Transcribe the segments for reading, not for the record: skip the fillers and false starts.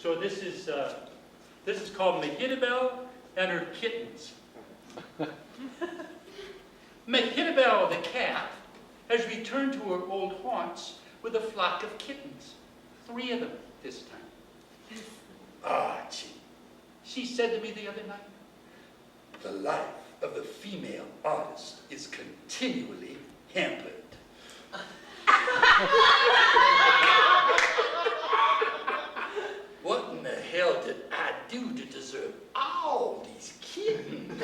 So this is called Mehitable and her kittens. Mehitable the cat has returned to her old haunts with a flock of kittens. 3 of them this time. Archie, she said to me the other night, the life of the female artist is continually hampered. What in the hell did I do to deserve all these kittens?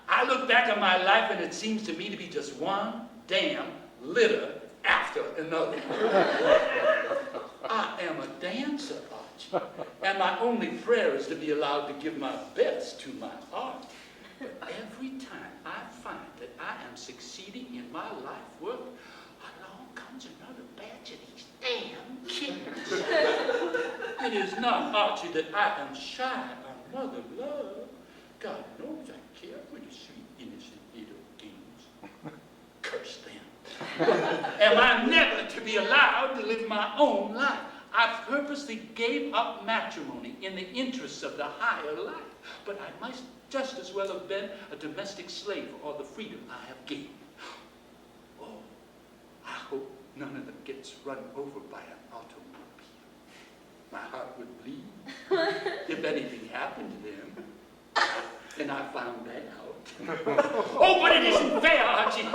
I look back on my life and it seems to me to be just one damn litter after another. I am a dancer, Archie, and my only prayer is to be allowed to give my best to my art. But every time I find that I am succeeding in my life work, along comes another batch of these damn kittens. It is not, Archie, that I am shy of mother love. God knows I care for the sweet, innocent little things. Curse them. Am I never to be allowed to live my own life? I purposely gave up matrimony in the interests of the higher life, but I might just as well have been a domestic slave for all the freedom I have gained. Oh, I hope none of them gets run over by an automobile. My heart would bleed if anything happened to them. And I found that out. Oh, but it isn't fair, Archie.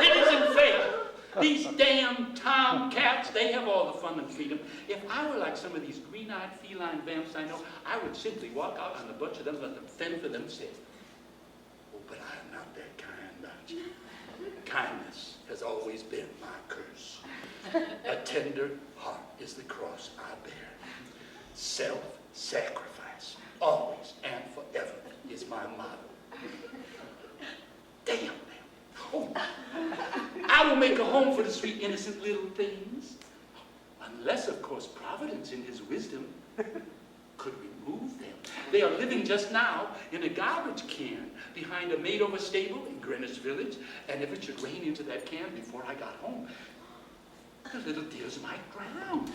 It isn't fair. These damn tomcats, they have all the fun and freedom. If I were like some of these green-eyed feline vamps I know, I would simply walk out on a bunch of them and let them fend for themselves. Oh, but I am not that kind, Archie. Kindness has always been my curse. A tender heart is the cross I bear. Self-sacrifice, always and forever, is my motto. Damn them. Oh, I will make a home for the sweet, innocent little things. Unless, of course, Providence in his wisdom could remove them. They are living just now in a garbage can behind a made-over stable in Greenwich Village, and if it should rain into that can before I got home, the little dears might drown.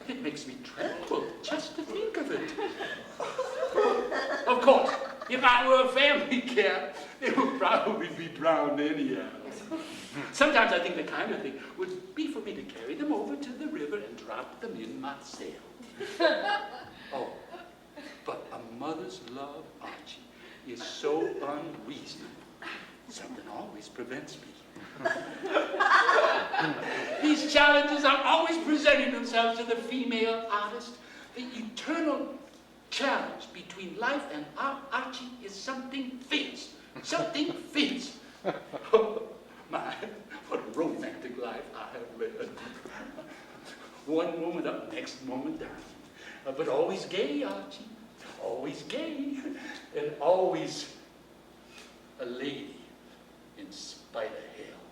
It makes me tremble just to think of it. Of course, if I were a family cat, it would probably be drowned anyhow. Sometimes I think the kinder thing would be for me to carry them over to the river and drop them in myself. Oh, but a mother's love, Archie, is so unreasonable. Something always prevents me. These challenges are always presenting themselves to the female artist. The eternal challenge between life and art, Archie, is something fierce. Something fierce. Oh, my, what a romantic life I have led. One moment up, next moment down. But always gay, Archie. Always gay. And always a lady in spite of hell.